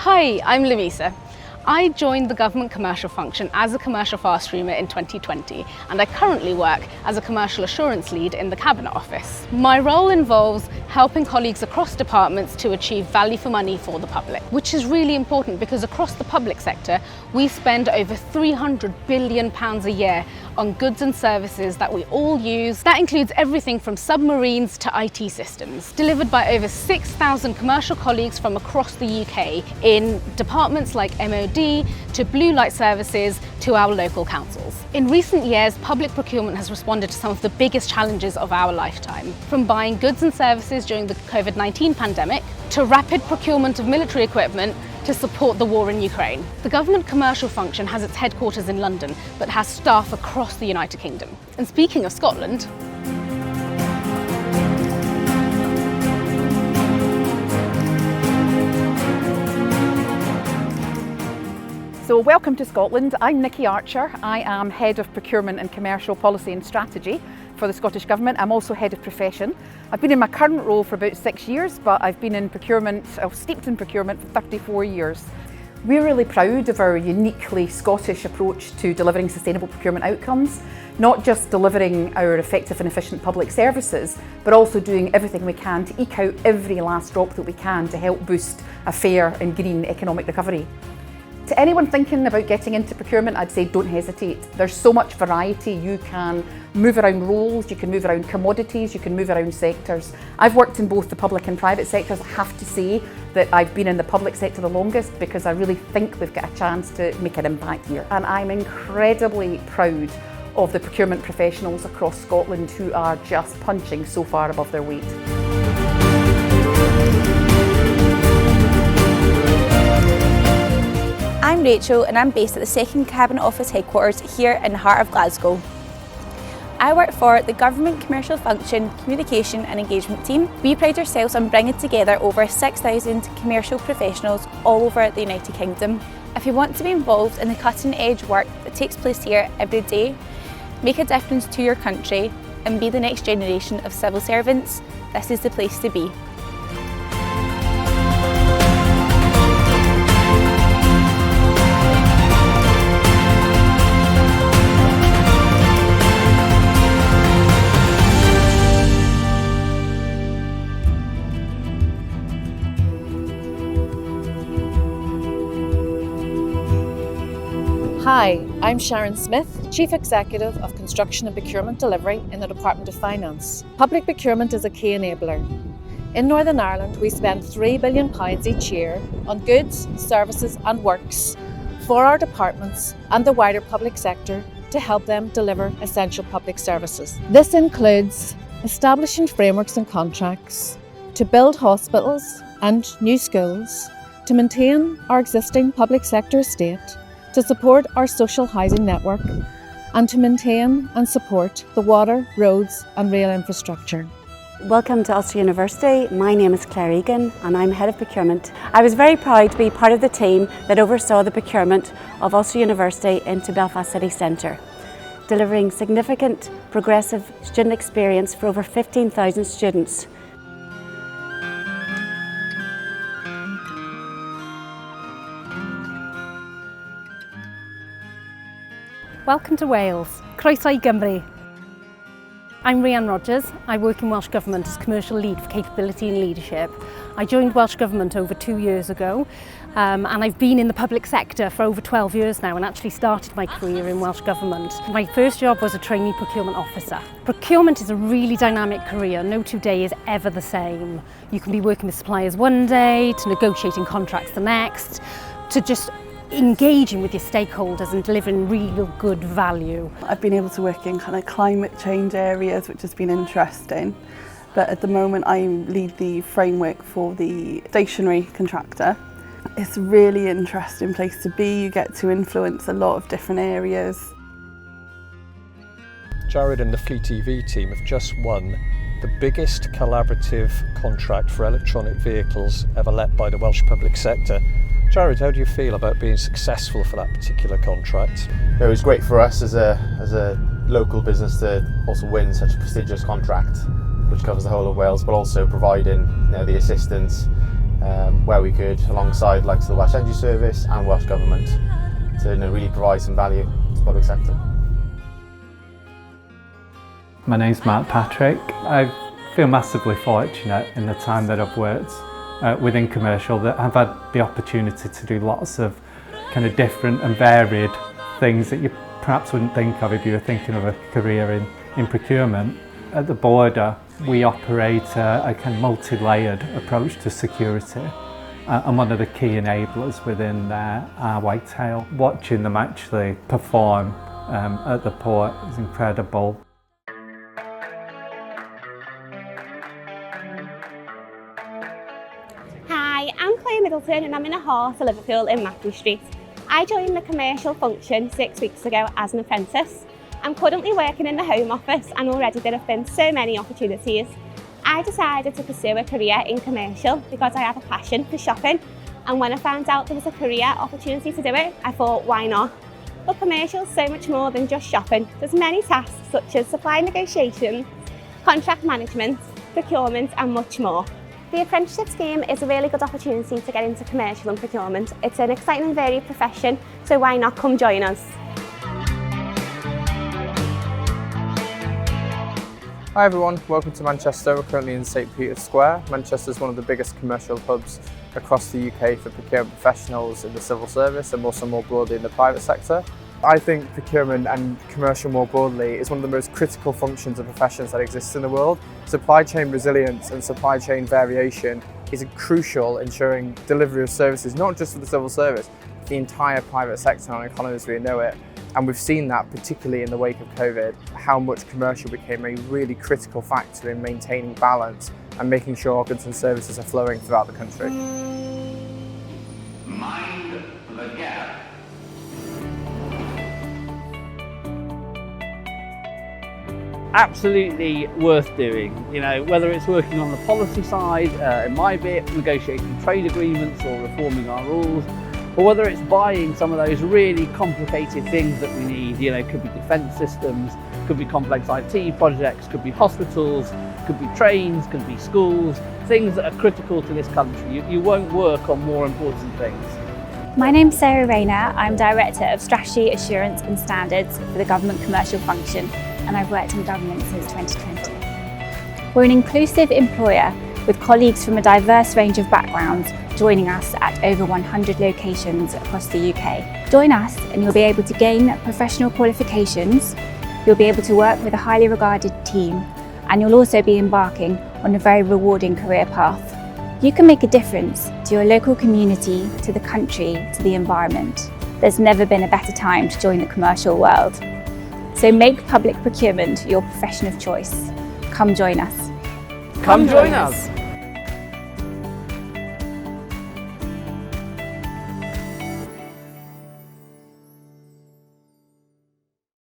Hi, I'm Louisa. I joined the government commercial function as a commercial fast streamer in 2020, and I currently work as a commercial assurance lead in the Cabinet Office. My role involves helping colleagues across departments to achieve value for money for the public, which is really important because across the public sector, we spend over £300 billion a year on goods and services that we all use. That includes everything from submarines to IT systems, delivered by over 6,000 commercial colleagues from across the UK in departments like MOD, to blue light services, to our local councils. In recent years, public procurement has responded to some of the biggest challenges of our lifetime, from buying goods and services during the COVID-19 pandemic, to rapid procurement of military equipment, to support the war in Ukraine. The government commercial function has its headquarters in London, but has staff across the United Kingdom. And speaking of Scotland, So welcome to Scotland. I'm Nikki Archer. I am Head of Procurement and Commercial Policy and Strategy for the Scottish Government. I'm also Head of Profession. I've been in my current role for about 6 years, but I've been in procurement, steeped in procurement for 34 years. We're really proud of our uniquely Scottish approach to delivering sustainable procurement outcomes, not just delivering our effective and efficient public services, but also doing everything we can to eke out every last drop that we can to help boost a fair and green economic recovery. To anyone thinking about getting into procurement, I'd say don't hesitate. There's so much variety. You can move around roles, you can move around commodities, you can move around sectors. I've worked in both the public and private sectors. I have to say that I've been in the public sector the longest because I really think we've got a chance to make an impact here. And I'm incredibly proud of the procurement professionals across Scotland who are just punching so far above their weight. I'm Rachel and I'm based at the 2nd Cabinet Office headquarters here in the heart of Glasgow. I work for the Government Commercial Function Communication and Engagement team. We pride ourselves on bringing together over 6,000 commercial professionals all over the United Kingdom. If you want to be involved in the cutting edge work that takes place here every day, make a difference to your country and be the next generation of civil servants, this is the place to be. Hi, I'm Sharon Smith, Chief Executive of Construction and Procurement Delivery in the Department of Finance. Public procurement is a key enabler. In Northern Ireland, we spend £3 billion each year on goods, services and works for our departments and the wider public sector to help them deliver essential public services. This includes establishing frameworks and contracts to build hospitals and new schools, to maintain our existing public sector estate, to support our social housing network, and to maintain and support the water, roads and rail infrastructure. Welcome to Ulster University. My name is Claire Egan and I'm Head of Procurement. I was very proud to be part of the team that oversaw the procurement of Ulster University into Belfast City Centre, delivering significant progressive student experience for over 15,000 students. welcome to Wales. Croeso I Gymru. I'm Rhiann Rogers. I work in Welsh Government as Commercial Lead for Capability and Leadership. I joined Welsh Government over 2 years ago and I've been in the public sector for over 12 years now and actually started my career in Welsh Government. My first job was a trainee procurement officer. Procurement is a really dynamic career. No 2 days is ever the same. You can be working with suppliers one day, to negotiating contracts the next, to just engaging with your stakeholders and delivering real good value. I've been able to work in kind of climate change areas, which has been interesting. But at the moment I lead the framework for the stationery contractor. It's a really interesting place to be. You get to influence a lot of different areas. Jared and the Fleet TV team have just won the biggest collaborative contract for electronic vehicles ever let by the Welsh public sector. Jared, how do you feel about being successful for that particular contract? It was great for us as a local business to also win such a prestigious contract, which covers the whole of Wales, but also providing the assistance where we could, alongside like the Welsh Energy Service and Welsh Government, to really provide some value to the public sector. My name's Mark Patrick. I feel massively fortunate in the time that I've worked within commercial that I've had the opportunity to do lots of kind of different and varied things that you perhaps wouldn't think of if you were thinking of a career in procurement. At the border, we operate a kind of multi-layered approach to security, and one of the key enablers within there are Whitetail. Watching them actually perform at the port is incredible. Hi, I'm Claire Middleton and I'm in a horse at Liverpool in Matthew Street. I joined the commercial function 6 weeks ago as an apprentice. I'm currently working in the Home Office and already there have been so many opportunities. I decided to pursue a career in commercial because I have a passion for shopping, and when I found out there was a career opportunity to do it, I thought, why not? But commercial is so much more than just shopping. There's many tasks such as supply negotiations, contract management, procurement and much more. The apprenticeship scheme is a really good opportunity to get into commercial and procurement. It's an exciting and varied profession, so why not come join us? Hi everyone, welcome to Manchester. We're currently in St Peter's Square. Manchester is one of the biggest commercial hubs across the UK for procurement professionals in the civil service and also more broadly in the private sector. I think procurement and commercial more broadly is one of the most critical functions and professions that exists in the world. Supply chain resilience and supply chain variation is crucial, ensuring delivery of services not just for the civil service, but the entire private sector and economy as we know it. And we've seen that particularly in the wake of COVID, how much commercial became a really critical factor in maintaining balance and making sure goods and services are flowing throughout the country. Mind the gap. Absolutely worth doing, you know, whether it's working on the policy side, in my bit, negotiating trade agreements or reforming our rules, or whether it's buying some of those really complicated things that we need, you know, could be defence systems, could be complex IT projects, could be hospitals, could be trains, could be schools, things that are critical to this country. You won't work on more important things. My name's Sarah Rayner. I'm Director of Strategy, Assurance and Standards for the Government Commercial Function, and I've worked in government since 2020. We're an inclusive employer with colleagues from a diverse range of backgrounds joining us at over 100 locations across the UK. Join us and you'll be able to gain professional qualifications, you'll be able to work with a highly regarded team, and you'll also be embarking on a very rewarding career path. You can make a difference to your local community, to the country, to the environment. There's never been a better time to join the commercial world. So make public procurement your profession of choice. Come join us. Come join us.